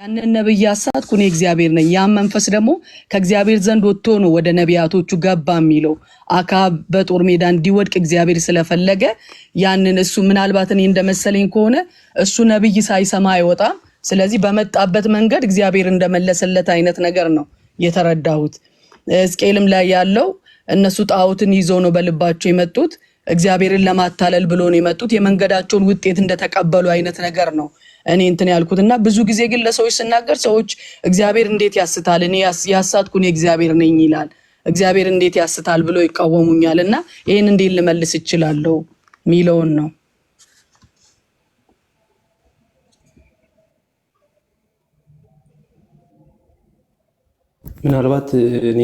ያንን ነብይ ያሳትኩ እኔ እግዚአብሔር ነኝ። ያ መንፈስ ደግሞ ከእግዚአብሔር ዘንድ ወጥቶ ነው ወደ ነቢያቶቹ ገባ የሚለው። አክዓብ በጦር ሜዳ እንዲወድቅ እግዚአብሔር ስለፈለገ ያንን እሱ ምናልባት እኔ እንደመሰለኝ ከሆነ እሱ ነብይ ሳይሰማ አይወጣም። ስለዚህ በመጣበት መንገድ እግዚአብሔር እንደመለሰለት አይነት ነገር ነው የተረዳሁት። ሕዝቅኤልም ላይ ያለው እነሱ ጣዖትን ይዘው ነው በልባቸው የመጡት፣ እግዚአብሔርን ለማታለል ብሎ ነው የመጡት፣ የመንገዳቸውን ውጤት እንደተቀበሉ አይነት ነገር ነው እኔ እንትን ያልኩትና ብዙ ጊዜ ግን ለሰዎች ስናገር ሰዎች እግዚአብሔር እንዴት ያስታል እኔ ያሳትኩ እኔ እግዚአብሔር ነኝ ይላል፣ እግዚአብሔር እንዴት ያስታል ብሎ ይቃወሙኛልና ይሄን እንዴት ልመልስ እችላለሁ ሚለውን ነው። ምናልባት እኔ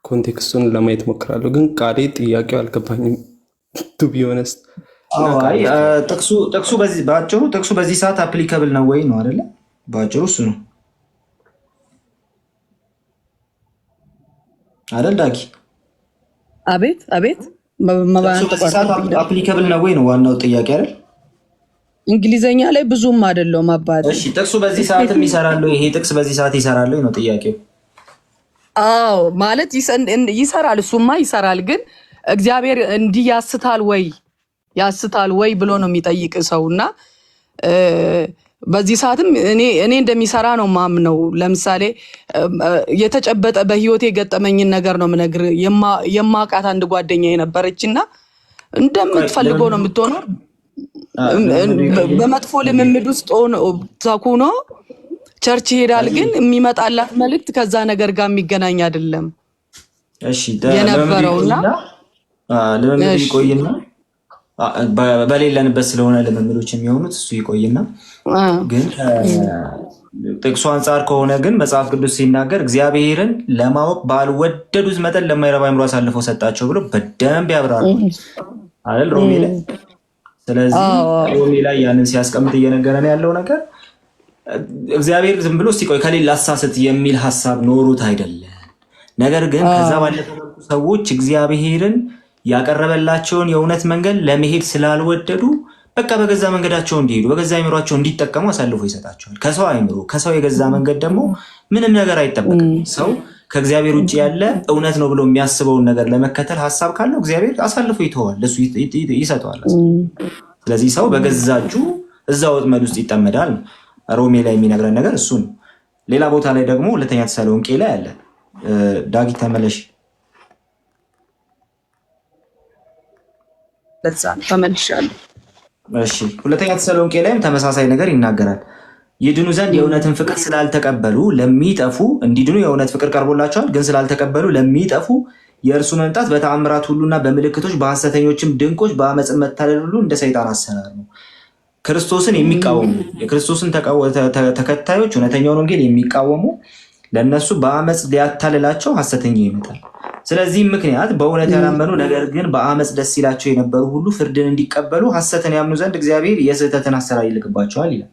ኮንቴክስቱን ለማየት ሞክራለሁ፣ ግን ቃሌ ጥያቄው አልገባኝም ቱ ቢ ሆነስት። አይ ጥቅሱ በዚህ ባጭሩ ጥቅሱ በዚህ ሰዓት አፕሊካብል ነው ወይ ነው አይደለ? ባጭሩ እሱ ነው አይደል? ዳጊ አቤት አቤት አፕሊካብል ነው ወይ ነው ዋናው ጥያቄ አይደል? እንግሊዘኛ ላይ ብዙም አይደለም አባቴ። እሺ ጥቅሱ በዚህ ሰዓትም ይሰራል ወይ? ይሄ ጥቅስ በዚህ ሰዓት ይሰራል ወይ ነው ጥያቄው? አዎ ማለት ይሰራል፣ እሱማ ይሰራል። ግን እግዚአብሔር እንዲህ ያስታል ወይ ብሎ ነው የሚጠይቅ ሰውና በዚህ ሰዓትም እኔ እንደሚሰራ ነው ማምነው። ለምሳሌ የተጨበጠ በህይወቴ የገጠመኝን ነገር ነው ምነግር። የማውቃት አንድ ጓደኛ የነበረችና እንደምትፈልገው ነው የምትሆነው። በመጥፎ ልምምድ ውስጥ ተኩኖ ቸርች ይሄዳል፣ ግን የሚመጣላት መልእክት ከዛ ነገር ጋር የሚገናኝ አይደለም። እሺ የነበረውና ልምምድ ይቆይና በሌለንበት ስለሆነ ልምምዶች የሚሆኑት እሱ ይቆይና ግን ጥቅሱ አንጻር ከሆነ ግን መጽሐፍ ቅዱስ ሲናገር እግዚአብሔርን ለማወቅ ባልወደዱት መጠን ለማይረባ አእምሮ አሳልፈው ሰጣቸው ብሎ በደንብ ያብራራል አይደል ሮሜ ላይ። ስለዚህ ሮሜ ላይ ያንን ሲያስቀምጥ እየነገረን ያለው ነገር እግዚአብሔር ዝም ብሎ ሲቆይ ከሌላ አሳስት የሚል ሐሳብ ኖሩት አይደለም። ነገር ግን ከዛ ባለፈ ሰዎች እግዚአብሔርን ያቀረበላቸውን የእውነት መንገድ ለመሄድ ስላልወደዱ በቃ በገዛ መንገዳቸው እንዲሄዱ በገዛ አእምሯቸው እንዲጠቀሙ አሳልፎ ይሰጣቸዋል። ከሰው አእምሮ ከሰው የገዛ መንገድ ደግሞ ምንም ነገር አይጠበቅም። ሰው ከእግዚአብሔር ውጭ ያለ እውነት ነው ብሎ የሚያስበውን ነገር ለመከተል ሐሳብ ካለው እግዚአብሔር አሳልፎ ይተዋል፣ ለሱ ይሰጠዋል። ስለዚህ ሰው በገዛ እጁ እዛ ወጥመድ ውስጥ ይጠመዳል። ሮሜ ላይ የሚነግረን ነገር እሱ ነው። ሌላ ቦታ ላይ ደግሞ ሁለተኛ ተሰሎንቄ ላይ አለ። ዳጊ ተመለሽ። ተመልሻለሁ። እሺ ሁለተኛ ተሰሎንቄ ላይም ተመሳሳይ ነገር ይናገራል። ይድኑ ዘንድ የእውነትን ፍቅር ስላልተቀበሉ ለሚጠፉ እንዲድኑ የእውነት ፍቅር ቀርቦላቸዋል፣ ግን ስላልተቀበሉ ለሚጠፉ የእርሱ መምጣት በተአምራት ሁሉና በምልክቶች በሐሰተኞችም ድንቆች በአመፅም መታለል ሁሉ እንደ ሰይጣን አሰራር ነው። ክርስቶስን የሚቃወሙ የክርስቶስን ተከታዮች እውነተኛውን ወንጌል የሚቃወሙ ለነሱ በአመፅ ሊያታልላቸው ሐሰተኛ ይመጣል። ስለዚህም ምክንያት በእውነት ያላመኑ ነገር ግን በአመፅ ደስ ይላቸው የነበሩ ሁሉ ፍርድን እንዲቀበሉ ሐሰትን ያምኑ ዘንድ እግዚአብሔር የስህተትን አሰራር ይልክባቸዋል ይላል።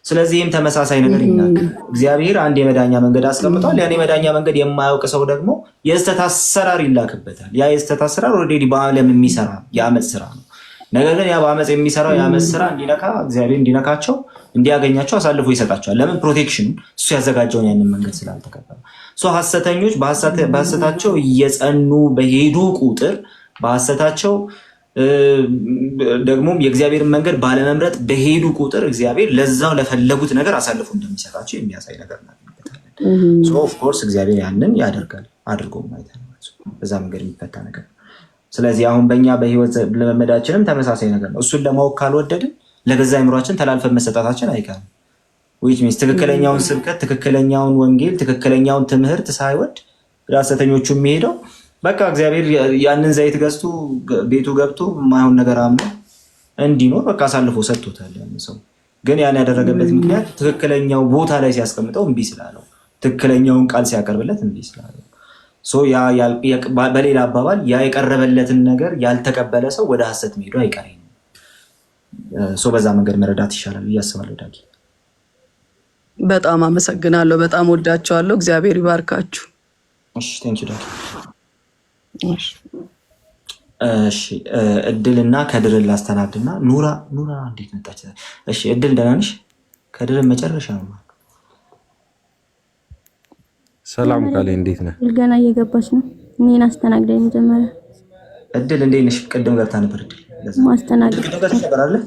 ስለዚህም ተመሳሳይ ነገር ይናገራል። እግዚአብሔር አንድ የመዳኛ መንገድ አስቀምጧል። ያን የመዳኛ መንገድ የማያውቅ ሰው ደግሞ የስህተት አሰራር ይላክበታል። ያ የስህተት አሰራር ኦልሬዲ በዓለም የሚሰራ የአመፅ ስራ ነው። ነገር ግን ያ በአመፅ የሚሰራው የአመፅ ስራ እንዲነካ እግዚአብሔር እንዲነካቸው እንዲያገኛቸው አሳልፎ ይሰጣቸዋል። ለምን? ፕሮቴክሽን እሱ ያዘጋጀውን ያንን መንገድ ስላልተቀበሉ። ሐሰተኞች በሐሰታቸው እየጸኑ በሄዱ ቁጥር በሐሰታቸው ደግሞ የእግዚአብሔርን መንገድ ባለመምረጥ በሄዱ ቁጥር እግዚአብሔር ለዛው ለፈለጉት ነገር አሳልፎ እንደሚሰጣቸው የሚያሳይ ነገር እናገኝበታለን። ኦፍ ኮርስ እግዚአብሔር ያንን ያደርጋል፣ አድርጎም አይተናል። በዛ መንገድ የሚፈታ ነገር። ስለዚህ አሁን በእኛ በህይወት ልምምዳችንም ተመሳሳይ ነገር ነው። እሱን ለማወቅ ካልወደድን ለገዛ አእምሯችን ተላልፈን መሰጣታችን አይቀርም። ዊች ሚንስ ትክክለኛውን ስብከት፣ ትክክለኛውን ወንጌል፣ ትክክለኛውን ትምህርት ሳይወድ ሐሰተኞቹ የሚሄደው በቃ እግዚአብሔር ያንን ዘይት ገዝቶ ቤቱ ገብቶ የማይሆን ነገር አምኖ እንዲኖር በቃ አሳልፎ ሰጥቶታል። ያን ሰው ግን ያን ያደረገበት ምክንያት ትክክለኛው ቦታ ላይ ሲያስቀምጠው እምቢ ስላለው፣ ትክክለኛውን ቃል ሲያቀርብለት እምቢ ስላለው። በሌላ አባባል ያ የቀረበለትን ነገር ያልተቀበለ ሰው ወደ ሐሰት መሄዱ አይቀርም። በዛ መንገድ መረዳት ይሻላል እያስባለሁ። ዳጊ በጣም አመሰግናለሁ። በጣም ወዳቸዋለሁ። እግዚአብሔር ይባርካችሁ። እሺ ቴንክ ዩ ዳጊ። እሺ እድልና ከድርን ሰላም ቃሌ እንዴት ነህ? ገና እየገባች ነው። እኔን አስተናግደኝ መጀመሪያ። እድል እንዴት ነሽ? ቅድም ገብታ ነበር። እድል ማስተናገድ ትቀበላለህ?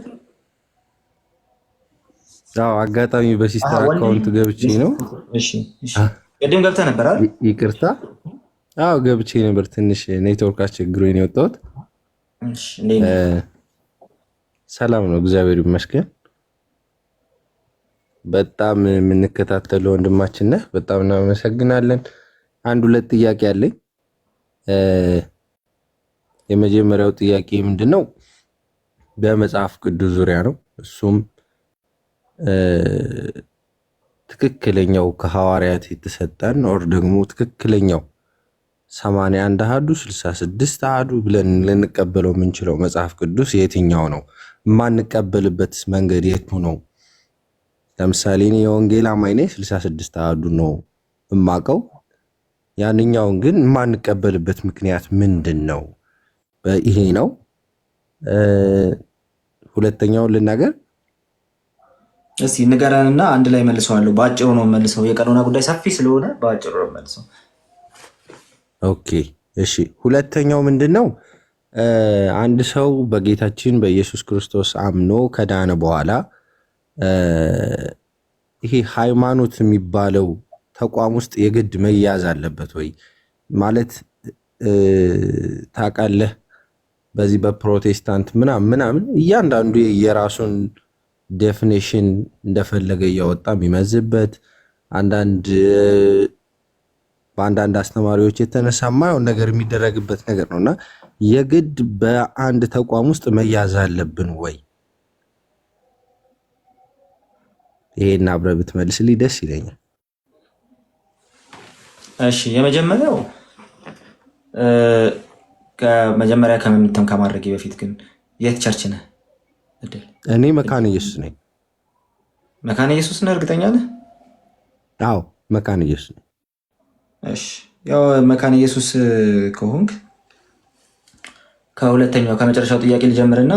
አዎ አጋጣሚ በሲስተር አካውንት ገብቼ ነው። እሺ ቅድም ገብታ ነበር አይደል? ይቅርታ። አዎ ገብቼ ነበር። ትንሽ ኔትወርክ አስቸግሮኝ ነው የወጣሁት። እሺ እንዴት ነህ? ሰላም ነው እግዚአብሔር ይመስገን። በጣም የምንከታተለው ወንድማችን ነህ። በጣም እናመሰግናለን። አንድ ሁለት ጥያቄ አለኝ። የመጀመሪያው ጥያቄ ምንድነው? በመጽሐፍ ቅዱስ ዙሪያ ነው። እሱም ትክክለኛው ከሐዋርያት የተሰጠን ኦር ደግሞ ትክክለኛው 81 አሃዱ 66 አሃዱ ብለን ልንቀበለው የምንችለው መጽሐፍ ቅዱስ የትኛው ነው? የማንቀበልበት መንገድ የቱ ነው? ለምሳሌ እኔ የወንጌል አማኝ ነኝ፣ 66 አሃዱ ነው የማውቀው። ያንኛውን ግን የማንቀበልበት ምክንያት ምንድን ነው? ይሄ ነው። ሁለተኛውን ልናገር እስቲ ንገረንና አንድ ላይ መልሰዋለሁ። በአጭሩ ነው መልሰው፣ የቀኖና ጉዳይ ሰፊ ስለሆነ በአጭሩ ነው መልሰው። ኦኬ እሺ። ሁለተኛው ምንድነው? አንድ ሰው በጌታችን በኢየሱስ ክርስቶስ አምኖ ከዳነ በኋላ ይሄ ሃይማኖት የሚባለው ተቋም ውስጥ የግድ መያዝ አለበት ወይ? ማለት ታውቃለህ፣ በዚህ በፕሮቴስታንት ምናምን እያንዳንዱ የራሱን ዴፊኒሽን እንደፈለገ እያወጣ የሚመዝበት በአንዳንድ አስተማሪዎች የተነሳ ማየውን ነገር የሚደረግበት ነገር ነውና የግድ በአንድ ተቋም ውስጥ መያዝ አለብን ወይ? ይሄን አብረህ ብትመልስልኝ ደስ ይለኛል። እሺ የመጀመሪያው ከመጀመሪያ ከመምተም ከማድረግ በፊት ግን የት ቸርች ነህ? እኔ መካነ ኢየሱስ ነኝ። መካነ ኢየሱስ ነህ? እርግጠኛ ነህ? አዎ መካነ ኢየሱስ ነኝ። እሺ ያው መካነ ኢየሱስ ከሆንክ ከሁለተኛው ከመጨረሻው ጥያቄ ልጀምርና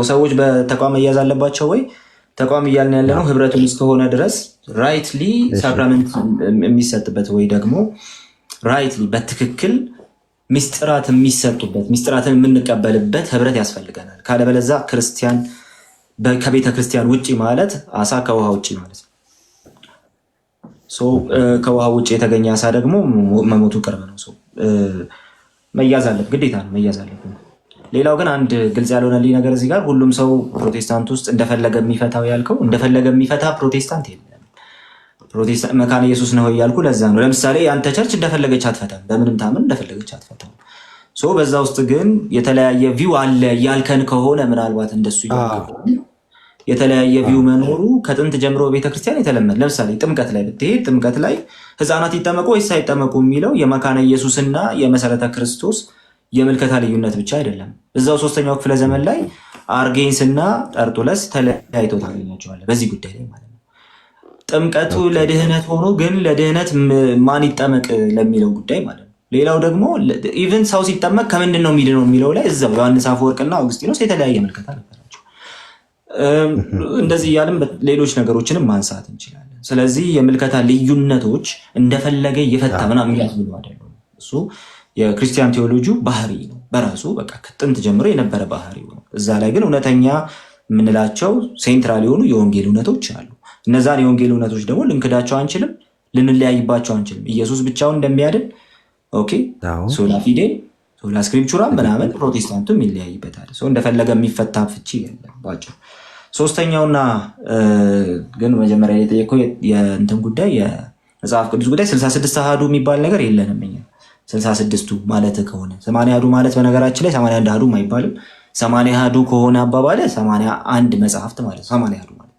ሰዎች በተቋም መያዝ አለባቸው ወይ? ተቋም እያልን ያለ ነው ህብረቱን እስከሆነ ድረስ ራይትሊ ሳክራመንት የሚሰጥበት ወይ ደግሞ ራይትሊ በትክክል ሚስጥራት የሚሰጡበት ሚስጥራትን የምንቀበልበት ህብረት ያስፈልገናል። ካለበለዛ ክርስቲያን ከቤተ ክርስቲያን ውጭ ማለት አሳ ከውሃ ውጭ ማለት ነው። ከውሃ ውጭ የተገኘ አሳ ደግሞ መሞቱ ቅርብ ነው። መያዝ አለበት፣ ግዴታ ነው፣ መያዝ አለበት። ሌላው ግን አንድ ግልጽ ያልሆነልኝ ነገር እዚህ ጋር ሁሉም ሰው ፕሮቴስታንት ውስጥ እንደፈለገ የሚፈታው ያልከው እንደፈለገ የሚፈታ ፕሮቴስታንት የለም። ፕሮቴስታንት መካነ ኢየሱስ ነው ያልኩ ለዛ ነው። ለምሳሌ አንተ ቸርች እንደፈለገች አትፈታም፣ በምንም ታምን እንደፈለገች አትፈታም። በዛ ውስጥ ግን የተለያየ ቪው አለ ያልከን ከሆነ ምናልባት እንደሱ የተለያየ ቪው መኖሩ ከጥንት ጀምሮ ቤተክርስቲያን የተለመደ። ለምሳሌ ጥምቀት ላይ ብትሄድ ጥምቀት ላይ ህፃናት ይጠመቁ ወይስ አይጠመቁ የሚለው የመካነ ኢየሱስና የመሰረተ ክርስቶስ የምልከታ ልዩነት ብቻ አይደለም። እዛው 3ኛው ክፍለ ዘመን ላይ አርጌንስ እና ጠርጡለስ ተለያይተው ታገኛቸዋለህ በዚህ ጉዳይ ላይ ማለት ነው። ጥምቀቱ ለድህነት ሆኖ ግን ለድህነት ማን ይጠመቅ ለሚለው ጉዳይ ማለት ነው። ሌላው ደግሞ ኢቭን ሰው ሲጠመቅ ከምንድን ነው የሚድነው የሚለው ላይ እዛው ዮሐንስ አፈወርቅና አውግስጢኖስ የተለያየ ምልከታ ነበራቸው። እንደዚህ እያልን ሌሎች ነገሮችንም ማንሳት እንችላለን። ስለዚህ የምልከታ ልዩነቶች እንደፈለገ እየፈታ ምናምን ያስብሉ አይደለም። እሱ የክርስቲያን ቴዎሎጂ ባህሪ ነው በራሱ በቃ ከጥንት ጀምሮ የነበረ ባህሪ ነው። እዛ ላይ ግን እውነተኛ የምንላቸው ሴንትራል የሆኑ የወንጌል እውነቶች አሉ። እነዛን የወንጌል እውነቶች ደግሞ ልንክዳቸው አንችልም፣ ልንለያይባቸው አንችልም። ኢየሱስ ብቻውን እንደሚያድን ኦኬ፣ ሶላ ፊዴ ሶላ ስክሪፕቹራ ምናምን ፕሮቴስታንቱም ይለያይበታል። እንደፈለገ የሚፈታ ፍቺ የለም ባጭሩ። ሶስተኛውና ግን መጀመሪያ የጠየቀው የእንትን ጉዳይ የመጽሐፍ ቅዱስ ጉዳይ 66 አሃዱ የሚባል ነገር የለንም እኛ 66ቱ ማለት ከሆነ 80 አሃዱ ማለት በነገራችን ላይ 81 አሃዱ አይባልም። 80 አሃዱ ከሆነ አባባለ 81 መጽሐፍት ማለት 80 አሃዱ ማለት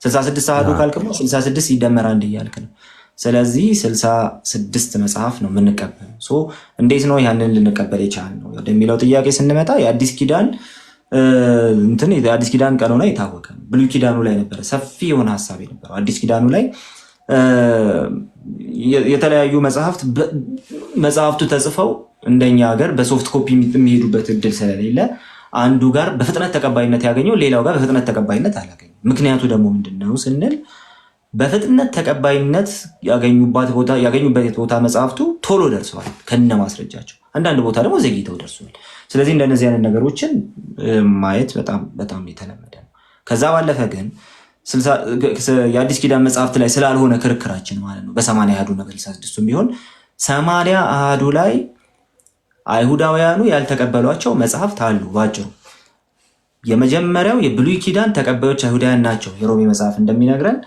66 አሃዱ ካልከሞ 66 ይደመር አንድ እያልክ ነው። ስለዚህ 66 መጽሐፍ ነው የምንቀበለው። እንዴት ነው ያንን ልንቀበል የቻልነው ወደሚለው ጥያቄ ስንመጣ የአዲስ ኪዳን የአዲስ ኪዳን ቀኖና የታወቀ ነው። ብሉይ ኪዳኑ ላይ ነበረ ሰፊ የሆነ ሀሳብ የነበረው። አዲስ ኪዳኑ ላይ የተለያዩ መጽሐፍቱ ተጽፈው እንደኛ ሀገር በሶፍት ኮፒ የሚሄዱበት እድል ስለሌለ አንዱ ጋር በፍጥነት ተቀባይነት ያገኘው ሌላው ጋር በፍጥነት ተቀባይነት አላገኘም። ምክንያቱ ደግሞ ምንድነው ስንል በፍጥነት ተቀባይነት ያገኙበት ቦታ መጽሐፍቱ ቶሎ ደርሰዋል ከነ ማስረጃቸው። አንዳንድ ቦታ ደግሞ ዘግይተው ደርሰዋል። ስለዚህ እንደነዚህ አይነት ነገሮችን ማየት በጣም በጣም የተለመደ ነው። ከዛ ባለፈ ግን የአዲስ ኪዳን መጽሐፍት ላይ ስላልሆነ ክርክራችን ማለት ነው በ80 አሐዱ ነገር 66 ቢሆን 80 አሐዱ ላይ አይሁዳውያኑ ያልተቀበሏቸው መጽሐፍት አሉ። ባጭሩ የመጀመሪያው የብሉይ ኪዳን ተቀባዮች አይሁዳውያን ናቸው። የሮሜ መጽሐፍ እንደሚነግረን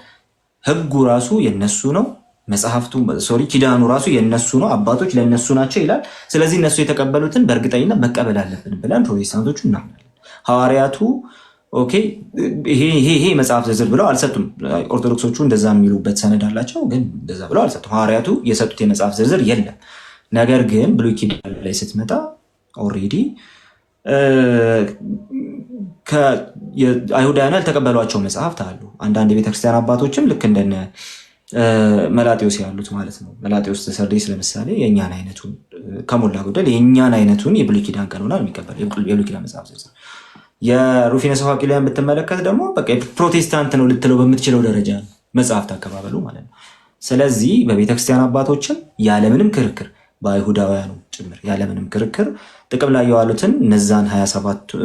ህጉ ራሱ የነሱ ነው። ኪዳኑ ራሱ የነሱ ነው። አባቶች ለነሱ ናቸው ይላል። ስለዚህ እነሱ የተቀበሉትን በእርግጠኝነት መቀበል አለብን ብለን ፕሮቴስታንቶቹ እናምናለን። ሐዋርያቱ ኦኬ ይሄ መጽሐፍ ዝርዝር ብለው አልሰጡም። ኦርቶዶክሶቹ እንደዛ የሚሉበት ሰነድ አላቸው፣ ግን እንደዛ ብለው አልሰጡም። ሐዋርያቱ የሰጡት የመጽሐፍ ዝርዝር የለም። ነገር ግን ብሉይ ኪዳን ላይ ስትመጣ ኦልሬዲ አይሁዳውያን ያልተቀበሏቸው መጽሐፍት አሉ። አንዳንድ የቤተክርስቲያን አባቶችም ልክ እንደነ መላጤዎስ ያሉት ማለት ነው። መላጤዎስ ሰርዴስ ለምሳሌ የእኛን አይነቱን ከሞላ ጎደል የእኛን አይነቱን የብሉይ ኪዳን ቀኖና የሚቀበል የብሉይ ኪዳን መጽሐፍ ዝርዝር። የሩፊነስ ኦፍ አቂልያን ብትመለከት ደግሞ በቃ ፕሮቴስታንት ነው ልትለው በምትችለው ደረጃ መጽሐፍት አቀባበሉ ማለት ነው። ስለዚህ በቤተክርስቲያን አባቶችም ያለምንም ክርክር በአይሁዳውያኑ ጭምር ያለምንም ክርክር ጥቅም ላይ የዋሉትን እነዛን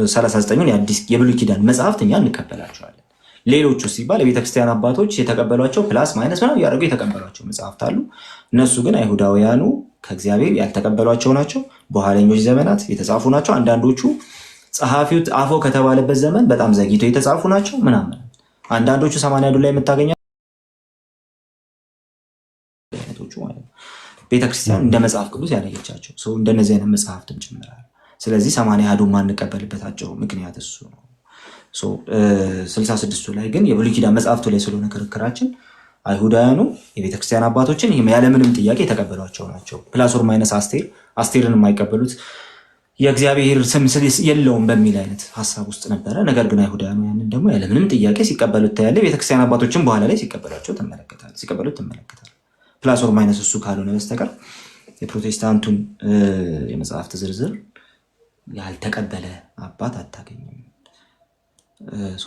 39ን የብሉይ ኪዳን መጽሐፍት እኛ እንቀበላቸዋለን። ሌሎቹ ሲባል የቤተክርስቲያን አባቶች የተቀበሏቸው ፕላስ ማይነስ ምናምን እያደረጉ የተቀበሏቸው መጽሐፍት አሉ። እነሱ ግን አይሁዳውያኑ ከእግዚአብሔር ያልተቀበሏቸው ናቸው። በኋለኞች ዘመናት የተጻፉ ናቸው። አንዳንዶቹ ጸሐፊው ጻፈው ከተባለበት ዘመን በጣም ዘግይተው የተጻፉ ናቸው ምናምን። አንዳንዶቹ 80 አሐዱ ላይ የምታገኛቸው ቤተክርስቲያን እንደ መጽሐፍ ቅዱስ ያለየቻቸው ሰው እንደነዚህ አይነት መጽሐፍትም ጭምራል። ስለዚህ 80 አሐዱ ማንቀበልበታቸው ምክንያት እሱ ነው። 66ቱ ላይ ግን የብሉይ ኪዳን መጽሐፍቱ ላይ ስለሆነ ክርክራችን አይሁዳውያኑ የቤተክርስቲያን አባቶችን ያለምንም ጥያቄ የተቀበሏቸው ናቸው። ፕላስ ኦር ማይነስ አስቴርን የማይቀበሉት የእግዚአብሔር ስም የለውም በሚል አይነት ሀሳብ ውስጥ ነበረ። ነገር ግን አይሁዳውያኑ ያንን ደግሞ ያለምንም ጥያቄ ሲቀበሉት ታያለ። ቤተክርስቲያን አባቶችን በኋላ ላይ ሲቀበሉት ትመለከታል። ፕላስ ኦር ማይነስ እሱ ካልሆነ በስተቀር የፕሮቴስታንቱን የመጽሐፍት ዝርዝር ያልተቀበለ አባት አታገኝም።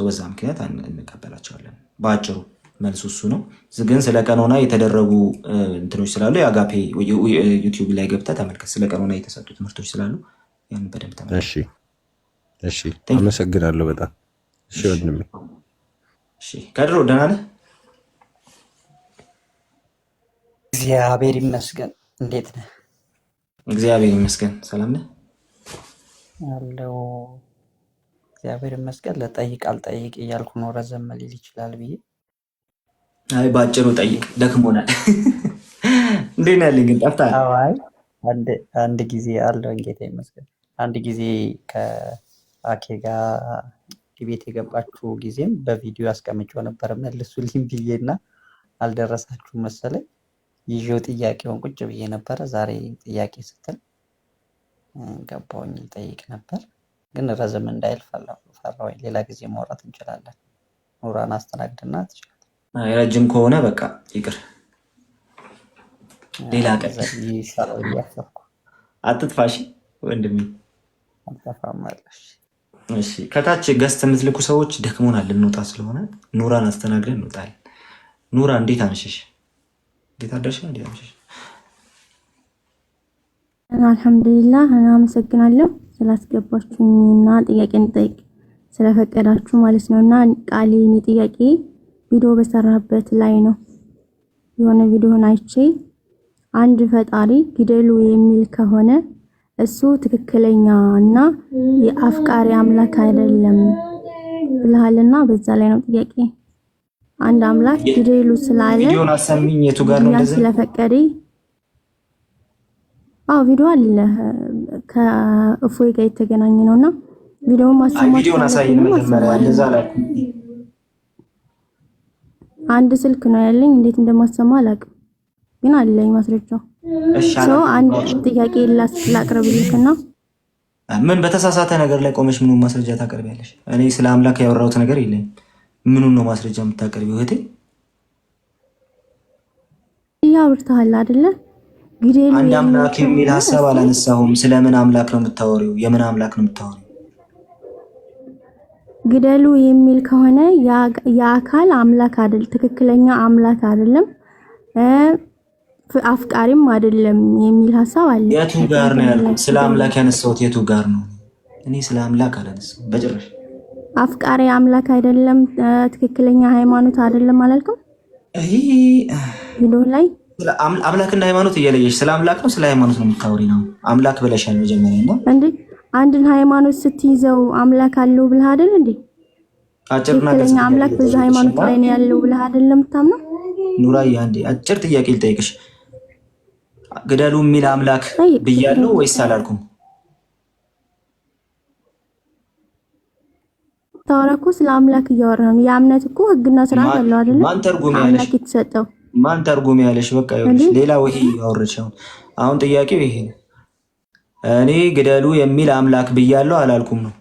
በዛ ምክንያት እንቀበላቸዋለን። በአጭሩ መልሱ እሱ ነው። ግን ስለ ቀኖና የተደረጉ እንትኖች ስላሉ የአጋፔ ዩቲዩብ ላይ ገብተህ ተመልከት። ስለ ቀኖና የተሰጡ ትምህርቶች ስላሉ ያን በደንብ ተመልከት። እሺ፣ አመሰግናለሁ በጣም። እሺ ወንድሜ። እሺ ከድሮ ደህና ነህ? እግዚአብሔር ይመስገን። እንዴት ነህ? እግዚአብሔር ይመስገን። ሰላም ነህ? አለው እግዚአብሔር ይመስገን። ለጠይቅ አልጠይቅ እያልኩ ነው። ረዘም ሊል ይችላል ብዬ። አይ ባጭሩ ጠይቅ፣ ደክሞናል። እንዴት ነህ ያለኝ? ግን ጠፍተሃል። አይ አንድ ጊዜ አለው ጌታ ይመስገን። አንድ ጊዜ ከአኬ ጋር ዲቤት የገባችሁ ጊዜም በቪዲዮ አስቀምጬው ነበር መልሱልኝ ብዬና አልደረሳችሁ መሰለኝ። ይዤው ጥያቄውን ቁጭ ብዬ ነበረ። ዛሬ ጥያቄ ስትል ገባሁኝ ጠይቅ ነበር፣ ግን ረዘም እንዳይል ፈራሁኝ። ሌላ ጊዜ ማውራት እንችላለን። ኑራን አስተናግድና ትችላለህ። ረጅም ከሆነ በቃ ይቅር፣ ሌላ ቀን ይሻለው እያሰብኩ። አትጥፋሽ ወንድሜ። አልጠፋማለሽ። እሺ ከታች ገስት የምትልኩ ሰዎች ደክሞናል ልንወጣ ስለሆነ ኑራን አስተናግደን እንወጣለን። ኑራ እንዴት አንሽሽ? እንዴት አደርሽ? እንዴት አንሽሽ? አልሐምዱሊላህ። አመሰግናለሁ ስላስገባችሁኝና ጥያቄ እንጠይቅ ስለፈቀዳችሁ ማለት ነውና ቃሌን ጥያቄ ቪዲዮ በሰራበት ላይ ነው። የሆነ ቪዲዮን አይቼ አንድ ፈጣሪ ግደሉ የሚል ከሆነ እሱ ትክክለኛና የአፍቃሪ አምላክ አይደለም ብለሃልና በዛ ላይ ነው ጥያቄ። አንድ አምላክ ግደሉ ስላለ ቪዲዮን አሰሚኝ። የቱ ጋር ነው እንደዚህ ስለፈቀደ? ቪዲዮ አለ ከእፎይ ጋር የተገናኘ ነውና ቪዲዮውን ማሰማት ቪዲዮን አሳይን መጀመሪያ። እንደዛ ላይ አንድ ስልክ ነው ያለኝ፣ እንዴት እንደማሰማ አላውቅም፣ ግን አለኝ ማስረጃው። ሰው አንድ ጥያቄ ላቅርብልሽና ምን በተሳሳተ ነገር ላይ ቆመሽ ምኑን ማስረጃ ታቀርቢያለሽ? እኔ ስለ አምላክ ያወራሁት ነገር የለኝም። ምኑን ነው ማስረጃ የምታቀርቢው እህቴ? ያወርታል አይደለ? ግዴሉ አንድ አምላክ የሚል ሐሳብ አላነሳሁም። ስለምን አምላክ ነው የምታወሪው? የምን አምላክ ነው የምታወሪው? ግደሉ የሚል ከሆነ የአካል አምላክ አይደል፣ ትክክለኛ አምላክ አይደለም፣ አፍቃሪም አይደለም የሚል ሐሳብ አለ። የቱ ጋር ነው ያልኩት? ስለ አምላክ ያነሳሁት የቱ ጋር ነው? እኔ ስለ አምላክ አላነሳሁም በጭራሽ። አፍቃሪ አምላክ አይደለም፣ ትክክለኛ ሃይማኖት አይደለም አላልኩም? ቪዲዮ ላይ አምላክና ሃይማኖት እየለየሽ ስለ አምላክ ነው ስለ ሃይማኖት ነው የምታወሪ? ነው አምላክ ብለሻል መጀመሪያ ነው እንዴ? አንድን ሃይማኖት ስትይዘው አምላክ አለው ብለህ አይደል እንዴ? ትክክለኛ አምላክ በዛ ሃይማኖት ላይ ነው ያለው ብለህ አይደለም የምታምነው? ኑራዬ አንዴ አጭር ጥያቄ ልጠይቅሽ። ግደሉ የሚል አምላክ ብያለሁ ወይስ አላልኩም? ታወራኩ ስለ አምላክ እያወራህ ነው። የእምነት እኮ ህግና ስርዓት አለው አይደል? ማን ተርጉም ያለሽ? አምላክ የተሰጠው ማን ተርጉም ያለሽ? በቃ ይኸውልሽ ሌላ ወሂ ያወረድሽ። አሁን ጥያቄው ይሄ ነው። እኔ ግደሉ የሚል አምላክ ብያለሁ አላልኩም ነው?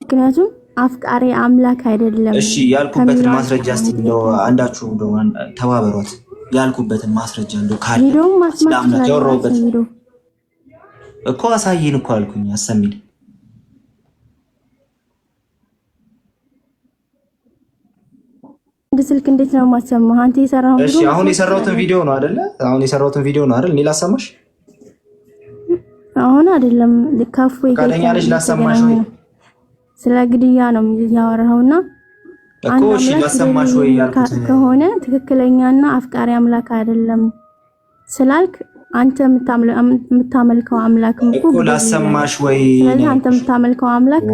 ምክንያቱም አፍቃሪ አምላክ አይደለም። እሺ ያልኩበትን ማስረጃ እስቲ እንደው አንዳችሁ እንደው ተባበሯት። ያልኩበትን ማስረጃ እንደው ካለ ቪዲዮው ማስማት ያወራሁበት እኮ አሳይን እኮ አልኩኝ። አሰሚን ስልክ እንዴት ነው ማሰማህ? አንተ የሰራው ቪዲዮ? እሺ አሁን የሰራሁትን ቪዲዮ ነው አይደለ? አሁን የሰራሁትን ቪዲዮ ነው አይደል? እኔ ላሰማሽ? አሁን አይደለም ልካፉ ፈቃደኛ ነሽ ላሰማሽ ወይ? ስለ ግድያ ነው ያወራውና እኮ እሺ ላሰማሽ ወይ ያልኩት ከሆነ ትክክለኛና አፍቃሪ አምላክ አይደለም ስላልክ አንተ የምታመልከው አምላክ እኮ ላሰማሽ ወይ? ስለዚህ አንተ የምታመልከው አምላክ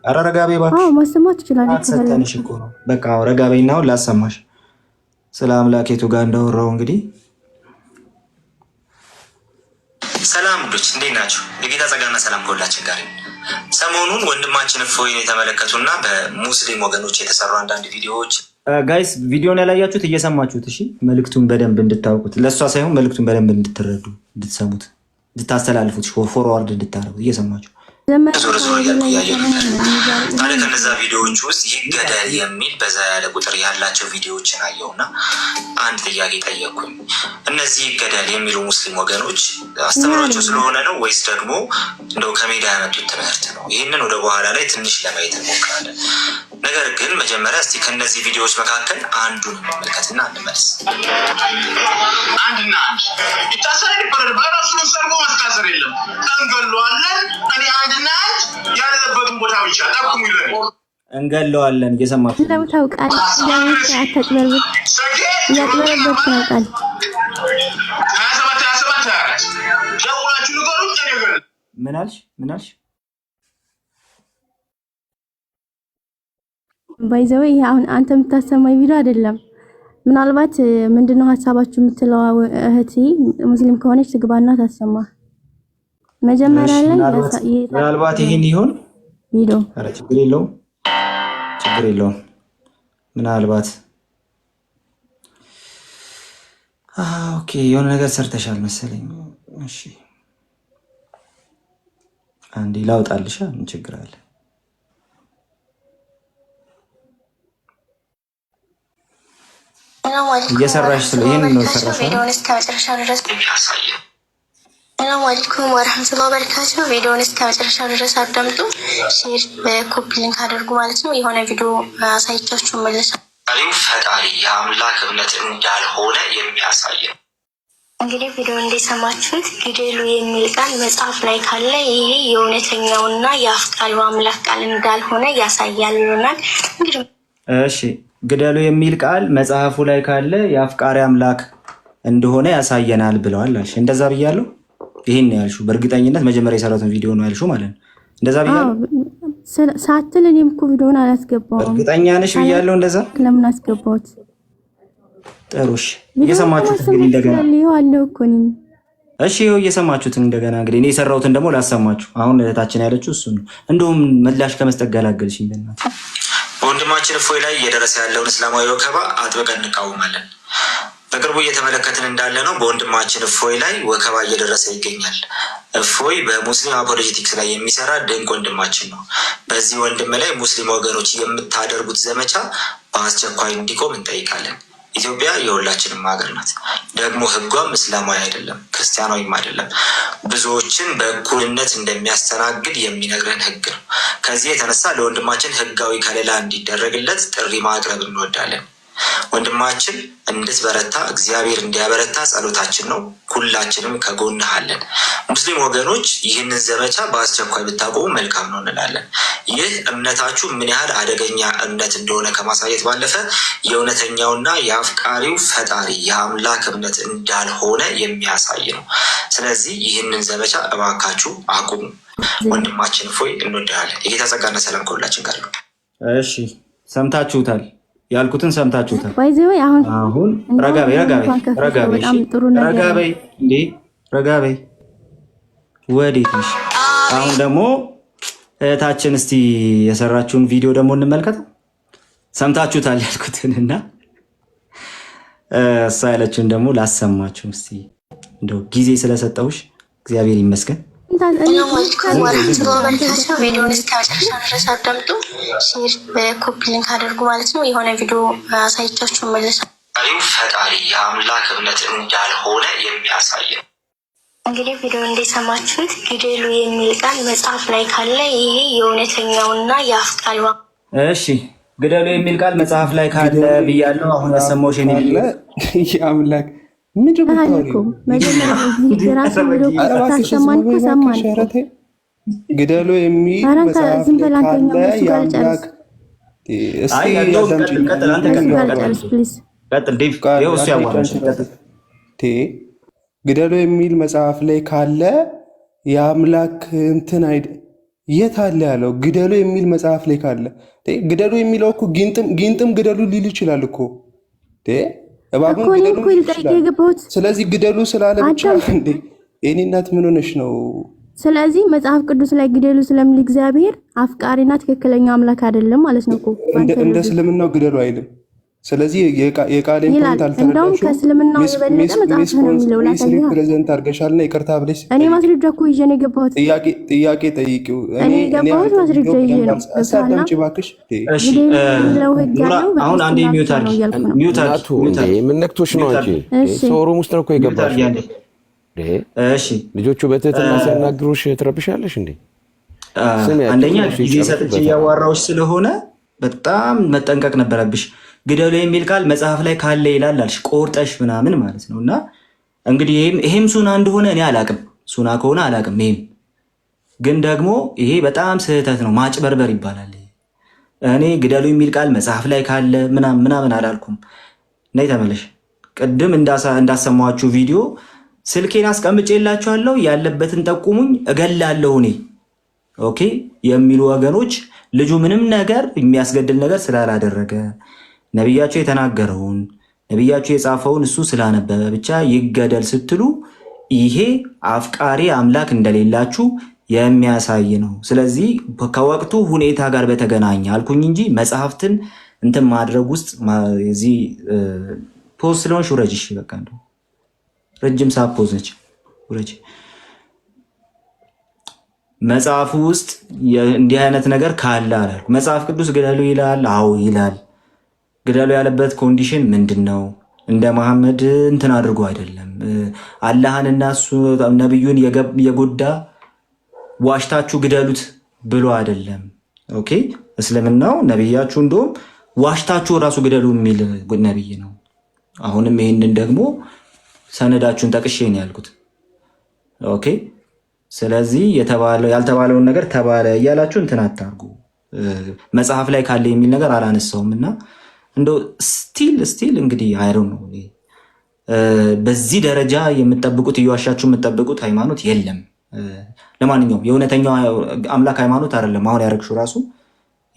ኧረ ረጋቤ እባክሽ። አዎ ማሰማት ትችላለህ። አትሰተንሽ እኮ ነው። በቃ ረጋቤና አሁን ላሰማሽ ስለ አምላኬቱ ጋር እንዳወራው እንግዲህ። ሰላም ውዶች እንዴት ናችሁ? የጌታ ጸጋና ሰላም ከሁላችን ጋር ይሁን። ሰሞኑን ወንድማችን እፎይን የተመለከቱና በሙስሊም ወገኖች የተሰሩ አንዳንድ ቪዲዮዎች ጋይስ ቪዲዮን ያላያችሁት እየሰማችሁት፣ እሺ መልእክቱን በደንብ እንድታውቁት፣ ለእሷ ሳይሆን መልእክቱን በደንብ እንድትረዱ፣ እንድትሰሙት፣ እንድታስተላልፉት፣ ፎርዋርድ እንድታረጉት እየሰማችሁ ዞር ዞር እያልኩ እያየሁ ነበር። ታዲያ ከነዛ ቪዲዮዎች ውስጥ ይገደል የሚል በዛ ያለ ቁጥር ያላቸው ቪዲዮዎችን አየሁና አንድ ጥያቄ ጠየቅኩኝ። እነዚህ ይገደል የሚሉ ሙስሊም ወገኖች አስተምሯቸው ስለሆነ ነው ወይስ ደግሞ እንደው ከሜዳ ያመጡት ትምህርት ነው? ይህንን ወደ በኋላ ላይ ትንሽ ለማየት እንሞክራለን። ነገር ግን መጀመሪያ እስቲ ከነዚህ ቪዲዮዎች መካከል አንዱን እንመልከትና እንመልስ። አንድና አንድ ይታሰር ይባላል። በራሱ ሰርጎ መስታሰር የለም። እንገለዋለን። እኔ አንድና አንድ ያለበትን ቦታ ብቻ ጠቁሙ ይለኝ እንገለዋለን። እየሰማችሁ ነው። ታውቃለህ ያተጥበል ያተጥበል ታውቃለህ 27 ደውላችሁ ንገሩኝ። ነገር ምን አልሽ? ባይዘው ይሄ አሁን አንተ የምታሰማኝ ቪዲዮ አይደለም። ምናልባት ምንድነው ሐሳባችሁ የምትለው እህቴ ሙስሊም ከሆነች ትግባና ታሰማ። መጀመሪያ ላይ ምናልባት ይሄን ይሁን ቪዲዮ አረ ችግር የለውም። ምናልባት ኦኬ የሆነ ነገር ሰርተሻል መሰለኝ። እሺ አንዴ ላውጣልሽ። ምን ችግር አለ? እየሰራሽ ስለ ይሄን ነው ሰራሽ። ቪዲዮውን እስከ መጨረሻው ድረስ ሰላም አለይኩም ወራህመቱላሂ ወበረካቱ። ቪዲዮውን እስከ መጨረሻው ድረስ አዳምጡ፣ ሼር በኮፒ ሊንክ አድርጉ ማለት ነው። የሆነ ቪዲዮ አሳይቻችሁ መልሳለሁ። ፈጣሪ የአምላክ እምነት እንዳልሆነ የሚያሳይ እንግዲህ ቪዲዮ እንደሰማችሁት ግደሉ የሚል ቃል መጽሐፍ ላይ ካለ ይሄ የእውነተኛውና የአፍቃሪው አምላክ ቃል እንዳልሆነ ያሳያል ይሆናል። እንግዲህ እሺ ግደሉ የሚል ቃል መጽሐፉ ላይ ካለ የአፍቃሪ አምላክ እንደሆነ ያሳየናል ብለዋል አልሽ። እንደዛ ብያለሁ። ይሄን ነው ያልሽው በእርግጠኝነት መጀመሪያ የሰራሁትን ቪዲዮ ነው ያልሽው ማለት ነው። እንደዛ ብያለሁ ሳትል እኔም እኮ ቪዲዮውን አላስገባሁም። እርግጠኛ ነሽ ብያለሁ። እንደዛ ለምን አስገባሁት? ጥሩሽ እየሰማችሁት እንግዲህ እንደገና አለው እኮ ነው። እሺ ይኸው እየሰማችሁት እንደገና እንግዲህ እኔ የሰራሁትን ደግሞ ላሰማችሁ። አሁን እህታችን ያለችው እሱ ነው። እንደውም ምላሽ ከመስጠት ገላገልሽኝ። በእናትህ በወንድማችን እፎይ ላይ እየደረሰ ያለውን እስላማዊ ወከባ አጥብቀን እንቃወማለን። በቅርቡ እየተመለከትን እንዳለ ነው በወንድማችን እፎይ ላይ ወከባ እየደረሰ ይገኛል። እፎይ በሙስሊም አፖሎጂቲክስ ላይ የሚሰራ ድንቅ ወንድማችን ነው። በዚህ ወንድም ላይ ሙስሊም ወገኖች የምታደርጉት ዘመቻ በአስቸኳይ እንዲቆም እንጠይቃለን። ኢትዮጵያ የሁላችንም ሀገር ናት። ደግሞ ህጓም እስላማዊ አይደለም፣ ክርስቲያናዊም አይደለም። ብዙዎችን በእኩልነት እንደሚያስተናግድ የሚነግረን ህግ ነው። ከዚህ የተነሳ ለወንድማችን ህጋዊ ከለላ እንዲደረግለት ጥሪ ማቅረብ እንወዳለን። ወንድማችን እንድትበረታ እግዚአብሔር እንዲያበረታ ጸሎታችን ነው። ሁላችንም ከጎንህ አለን። ሙስሊም ወገኖች ይህንን ዘመቻ በአስቸኳይ ብታቆሙ መልካም ነው እንላለን። ይህ እምነታችሁ ምን ያህል አደገኛ እምነት እንደሆነ ከማሳየት ባለፈ የእውነተኛውና የአፍቃሪው ፈጣሪ የአምላክ እምነት እንዳልሆነ የሚያሳይ ነው። ስለዚህ ይህንን ዘመቻ እባካችሁ አቁሙ። ወንድማችን እፎይ እንወድሃለን። የጌታ ጸጋና ሰላም ከሁላችን ጋር ነው። እሺ ሰምታችሁታል፣ ያልኩትን ሰምታችሁታል። አሁን ረጋበይ ወዴት ነሽ? አሁን ደግሞ እህታችን እስቲ የሰራችውን ቪዲዮ ደግሞ እንመልከተው። ሰምታችሁታል ያልኩትን እና እሷ ያለችውን ደግሞ ላሰማችሁ እስቲ። እንደው ጊዜ ስለሰጠውሽ እግዚአብሔር ይመስገን። ቪዲዮን እስከ መጨረሻ ድረስ አዳምጡ። ሼር በኮፒ ሊንክ አድርጉ ማለት ነው። የሆነ ቪዲዮ አሳይቻችሁ መልሳለሁ። ፈጣሪ የአምላክ እምነት እንዳልሆነ የሚያሳይ ነው። እንግዲህ ቪዲዮ እንደሰማችሁት ግደሉ የሚል ቃል መጽሐፍ ላይ ካለ ይሄ የእውነተኛውና የአፍቃሪዋ እሺ፣ ግደሉ የሚል ቃል መጽሐፍ ላይ ካለ ብያለሁ። አሁን ያሰማሁሽ እኔ የአምላክ ግደሉ የሚል መጽሐፍ ግደሉ የሚል መጽሐፍ ላይ ካለ የአምላክ እንትን የት አለ ያለው? ግደሉ የሚል መጽሐፍ ላይ ካለ ግደሉ የሚለው እኮ ጊንጥም ግደሉ ሊል ይችላል እኮ እባቡን ግደሉ ይችላል። ስለዚህ ግደሉ ስላለ ብቻ እንዴ የኔ እናት ምን ሆነሽ ነው? ስለዚህ መጽሐፍ ቅዱስ ላይ ግደሉ ስለሚል እግዚአብሔር አፍቃሪና ትክክለኛ አምላክ አይደለም ማለት ነው እኮ። እንደ እስልምናው ግደሉ አይልም። ስለዚህ የቃሌን ፖይንት አልተረዳሽም። እንደውም ከእስልምናው የበለጠ መጽሐፍ ነው የሚለው ላሳየህ። ፕሬዘንት አድርገሻልና ይቅርታ ብለሽ እኔ ማስረጃ እኮ ይዤ ነው የገባሁት። ጥያቄ ጠይቂው። እኔ የገባሁት ማስረጃ ይዤ ነው። አሳዳምጪ እባክሽ። እሺ አሁን አንዴ ሚውት አድርጊ። ምን ነክቶሽ ነው አንቺ? ሶሩም ውስጥ ነው እኮ የገባሽ። እሺ ልጆቹ በትህትና ሲያናግሩሽ ትረብሻለሽ እንዴ? አንደኛ ጊዜ ሰጥቼ እያዋራሁሽ ስለሆነ በጣም መጠንቀቅ ነበረብሽ። ግደሉ የሚል ቃል መጽሐፍ ላይ ካለ ይላል አልሽ፣ ቆርጠሽ ምናምን ማለት ነው። እና እንግዲህ ይሄም ሱና እንደሆነ እኔ አላቅም፣ ሱና ከሆነ አላቅም። ይሄም ግን ደግሞ ይሄ በጣም ስህተት ነው፣ ማጭበርበር ይባላል። እኔ ግደሉ የሚል ቃል መጽሐፍ ላይ ካለ ምናምን አላልኩም። ነይ ተመለሽ። ቅድም እንዳሰማችሁ ቪዲዮ ስልኬን አስቀምጬላችኋለሁ፣ ያለበትን ጠቁሙኝ፣ እገላለሁ እኔ ኦኬ የሚሉ ወገኖች ልጁ ምንም ነገር የሚያስገድል ነገር ስላላደረገ ነቢያቸው የተናገረውን ነቢያቸው የጻፈውን እሱ ስላነበበ ብቻ ይገደል ስትሉ ይሄ አፍቃሪ አምላክ እንደሌላችሁ የሚያሳይ ነው። ስለዚህ ከወቅቱ ሁኔታ ጋር በተገናኘ አልኩኝ እንጂ መጽሐፍትን እንትን ማድረግ ውስጥ እዚህ ፖዝ ስለሆንሽ ውረጅ። እሺ በቃ እንደው ረጅም ሰዓት ፖዝ ነች፣ ውረጅ። መጽሐፉ ውስጥ እንዲህ አይነት ነገር ካለ አላልኩ። መጽሐፍ ቅዱስ ግደሉ ይላል። አዎ ይላል። ግደሉ ያለበት ኮንዲሽን ምንድን ነው? እንደ መሐመድ እንትን አድርጎ አይደለም። አላህንና እሱ ነብዩን የጎዳ ዋሽታችሁ ግደሉት ብሎ አይደለም። ኦኬ እስልምናው ነብያችሁ እንደውም ዋሽታችሁ ራሱ ግደሉ የሚል ነብይ ነው። አሁንም ይህንን ደግሞ ሰነዳችሁን ጠቅሼ ነው ያልኩት። ኦኬ ስለዚህ ያልተባለውን ነገር ተባለ እያላችሁ እንትን አታርጉ። መጽሐፍ ላይ ካለ የሚል ነገር አላነሳውም እና እንደው ስቲል እንግዲህ አይሮን ነው በዚህ ደረጃ የምትጠብቁት እየዋሻችሁ የምትጠብቁት ሃይማኖት የለም። ለማንኛውም የእውነተኛው አምላክ ሃይማኖት አይደለም። አሁን ያረግሽው ራሱ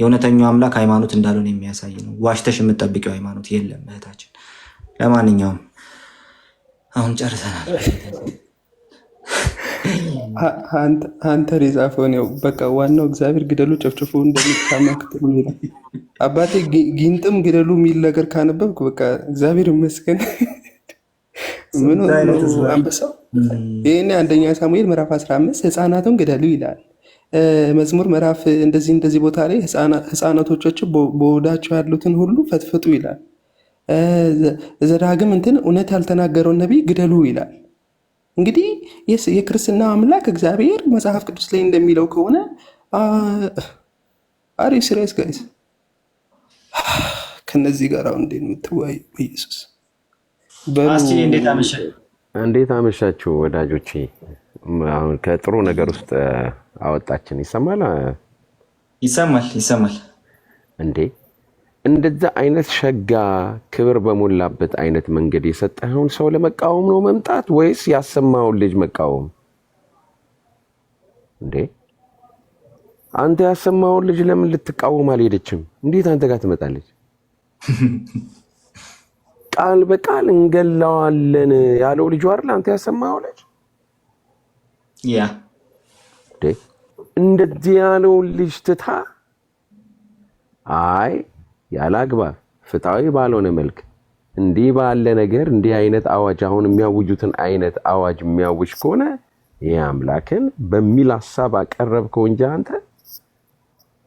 የእውነተኛው አምላክ ሃይማኖት እንዳልሆነ የሚያሳይ ነው። ዋሽተሽ የምትጠብቂው ሃይማኖት የለም እህታችን። ለማንኛውም አሁን ጨርሰናል። አንተ የጻፈውን ያው በቃ ዋናው እግዚአብሔር ግደሉ ጨፍጭፎ እንደሚታመክት ይላል። አባቴ ጊንጥም ግደሉ የሚል ነገር ካነበብኩ በቃ እግዚአብሔር ይመስገን። ምን አንበሳው ይሄኔ አንደኛ ሳሙኤል ምዕራፍ 15 ህፃናቱን ግደሉ ይላል። መዝሙር ምዕራፍ እንደዚህ ቦታ ላይ ህፃናቶቻቸው በሆዳቸው ያሉትን ሁሉ ፈትፍጡ ይላል። ዘዳግም እንትን እውነት ያልተናገረውን ነቢይ ግደሉ ይላል። እንግዲህ የክርስትና አምላክ እግዚአብሔር መጽሐፍ ቅዱስ ላይ እንደሚለው ከሆነ አሪ ሲሪየስ ጋይስ ከነዚህ ጋር አሁን እንዴት የምትወያዩ? በኢየሱስ እንዴት አመሻችሁ ወዳጆቼ። አሁን ከጥሩ ነገር ውስጥ አወጣችን። ይሰማል እንዴ? እንደዛ አይነት ሸጋ ክብር በሞላበት አይነት መንገድ የሰጠኸውን ሰው ለመቃወም ነው መምጣት ወይስ ያሰማውን ልጅ መቃወም? እንዴ አንተ ያሰማውን ልጅ ለምን ልትቃወም አልሄደችም? እንዴት አንተ ጋር ትመጣለች? ቃል በቃል እንገላዋለን ያለው ልጅ አይደል አንተ ያሰማው ልጅ? ያ እንደዚህ ያለው ልጅ ትታ አይ ያለ አግባብ ፍትሃዊ ባልሆነ መልክ እንዲህ ባለ ነገር እንዲህ አይነት አዋጅ አሁን የሚያውጁትን አይነት አዋጅ የሚያውጅ ከሆነ ይሄ አምላክን በሚል ሐሳብ አቀረብከው እንጂ አንተ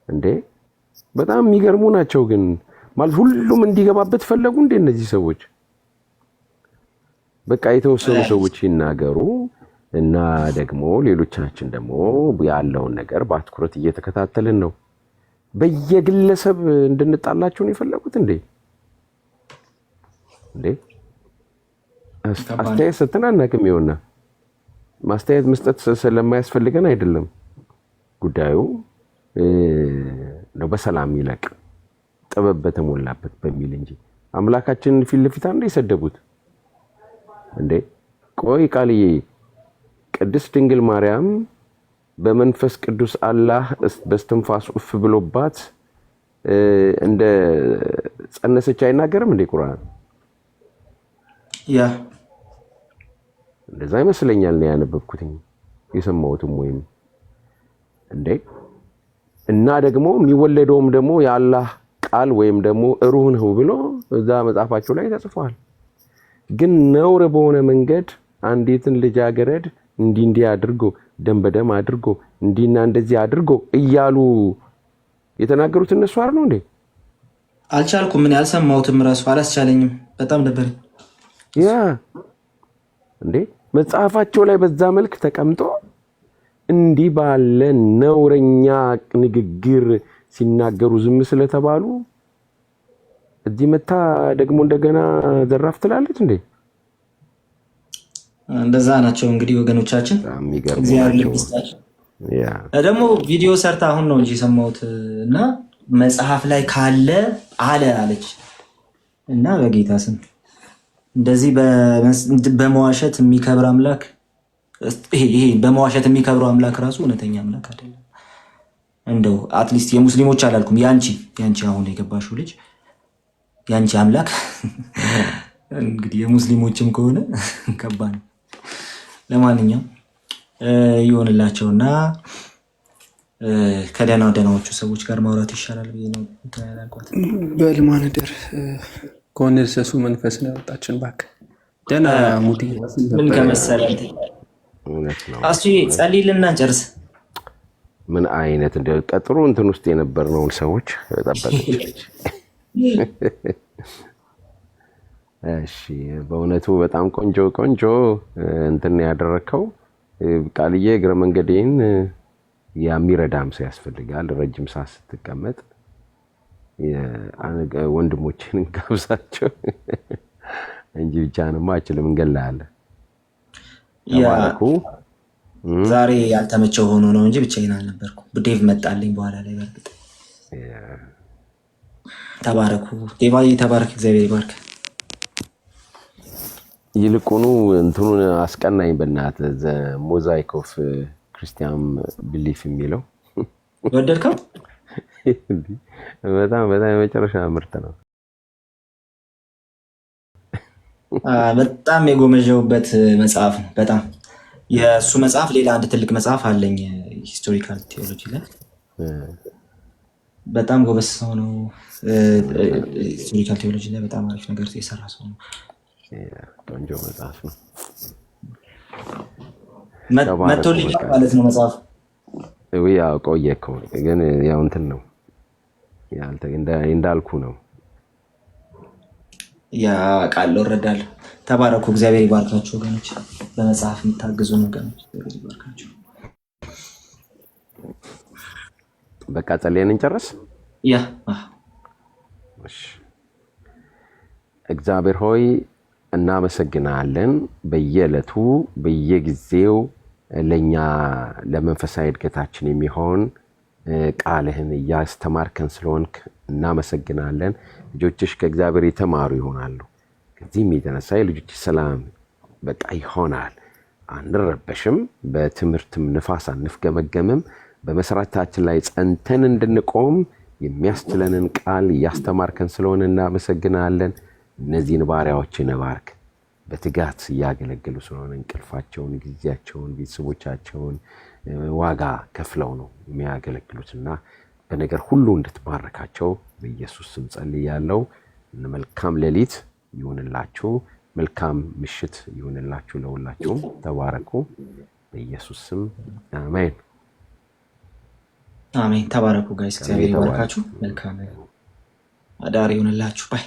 እንዴ በጣም የሚገርሙ ናቸው። ግን ማለት ሁሉም እንዲገባበት ፈለጉ እንዴ እነዚህ ሰዎች? በቃ የተወሰኑ ሰዎች ይናገሩ እና ደግሞ ሌሎቻችን ደግሞ ያለውን ነገር በአትኩረት እየተከታተልን ነው። በየግለሰብ እንድንጣላችሁ ነው የፈለጉት እንዴ? አስተያየት ስትናናቅም ይሆንና ማስተያየት መስጠት ስለማያስፈልገን አይደለም ጉዳዩ ነው። በሰላም ይለቅ ጥበብ በተሞላበት በሚል እንጂ አምላካችንን ፊት ለፊት አንዴ የሰደቡት እንዴ? ቆይ ቃልዬ ቅድስት ድንግል ማርያም በመንፈስ ቅዱስ አላህ በስትንፋስ ኡፍ ብሎባት እንደ ጸነሰች አይናገርም እንዴ ቁርአን? ያ እንደዛ ይመስለኛል ነው ያነበብኩትኝ የሰማሁትም ወይም እንዴ። እና ደግሞ የሚወለደውም ደግሞ የአላህ ቃል ወይም ደግሞ ሩህ ነው ብሎ እዛ መጽሐፋቸው ላይ ተጽፏል። ግን ነውር በሆነ መንገድ አንዲትን ልጃገረድ እንዲህ አድርጎ ደም በደም አድርጎ እንዲና እንደዚህ አድርጎ እያሉ የተናገሩት እነሱ አይደል እንዴ? አልቻልኩም። ምን ያልሰማሁትም ራሱ አላስቻለኝም። በጣም ነበር ያ እንዴ መጽሐፋቸው ላይ በዛ መልክ ተቀምጦ እንዲህ ባለ ነውረኛ ንግግር ሲናገሩ ዝም ስለተባሉ እዚህ መታ ደግሞ እንደገና ዘራፍ ትላለች እንዴ? እንደዛ ናቸው እንግዲህ ወገኖቻችን። ደግሞ ቪዲዮ ሰርታ አሁን ነው እንጂ የሰማሁት እና መጽሐፍ ላይ ካለ አለች እና በጌታ ስም እንደዚህ በመዋሸት የሚከብር አምላክ ይሄ በመዋሸት የሚከብረው አምላክ ራሱ እውነተኛ አምላክ አይደለም። እንደው አትሊስት የሙስሊሞች አላልኩም፣ ያንቺ አሁን የገባሽው ልጅ ያንቺ አምላክ እንግዲህ የሙስሊሞችም ከሆነ ከባድ ነው። ለማንኛውም ይሆንላቸውና ከደህናዎቹ ሰዎች ጋር ማውራት ይሻላል ብዬ ነው ያልኳት። በልማንደር ከወነሰሱ መንፈስ ነው ያወጣችን። እባክህ ደህና ሙዲ ምን ከመሰለህ አሱ ጸልይልና ጨርስ። ምን አይነት እንደ ቀጥሩ እንትን ውስጥ የነበርነውን ሰዎች ተጠበቀች። እሺ በእውነቱ በጣም ቆንጆ እንትን ያደረከው ቃልዬ። እግረ መንገዴን የሚረዳም ሰው ያስፈልጋል። ረጅም ሰዓት ስትቀመጥ ወንድሞችን ጋብዛቸው እንጂ ብቻህንማ አችልም፣ እንገላለን። ተባረኩ። ዛሬ ያልተመቸው ሆኖ ነው እንጂ ብቻዬን አልነበርኩም። ዴቭ መጣልኝ በኋላ ላይ። በርግጥ ተባረኩ። ዴቫዬ ተባረክ፣ እግዚአብሔር ይባርክ። ይልቁኑ እንትኑን አስቀናኝ በእናትህ ዘ ሞዛይክ ኦፍ ክርስቲያን ቢሊፍ የሚለው ወደድከው? በጣም የመጨረሻ ምርጥ ነው። በጣም የጎመጀውበት መጽሐፍ ነው። በጣም የእሱ መጽሐፍ ሌላ አንድ ትልቅ መጽሐፍ አለኝ ሂስቶሪካል ቴዎሎጂ ላይ። በጣም ጎበዝ ሰው ነው። ሂስቶሪካል ቴዎሎጂ ላይ በጣም አሪፍ ነገር የሰራ ሰው ነው። ቆንጆ መጽሐፍ ነው። መቶልኝ ማለት ነው መጽሐፍ። ያው ቆየ እኮ ግን ያው እንትን ነው እንዳልኩ ነው። ያ ቃል እረዳለሁ። ተባረኩ። እግዚአብሔር ይባርካችሁ ወገኖች፣ በመጽሐፍ የምታግዙ ወገኖች እግዚአብሔር ይባርካችሁ። በቃ ጸልየን እንጨርስ። ያ እግዚአብሔር ሆይ እናመሰግናለን። በየዕለቱ በየጊዜው ለኛ ለመንፈሳዊ እድገታችን የሚሆን ቃልህን እያስተማርከን ስለሆንክ እናመሰግናለን። ልጆችሽ ከእግዚአብሔር የተማሩ ይሆናሉ። ከዚህም የተነሳ የልጆች ሰላም በቃ ይሆናል። አንረበሽም፣ በትምህርትም ንፋስ አንፍገመገምም። በመሰረታችን ላይ ጸንተን እንድንቆም የሚያስችለንን ቃል እያስተማርከን ስለሆነ እናመሰግናለን። እነዚህን ባሪያዎችን ባርክ። በትጋት እያገለገሉ ስለሆነ እንቅልፋቸውን፣ ጊዜያቸውን፣ ቤተሰቦቻቸውን ዋጋ ከፍለው ነው የሚያገለግሉትና በነገር ሁሉ እንድትባረካቸው በኢየሱስ ስም ጸልያለሁ። መልካም ሌሊት ይሁንላችሁ፣ መልካም ምሽት ይሁንላችሁ። ለሁላችሁም ተባረኩ በኢየሱስ ስም አሜን። አሜን። ተባረኩ ጋይስ፣ እግዚአብሔር ይባርካችሁ። መልካም አዳር ይሁንላችሁ። ባይ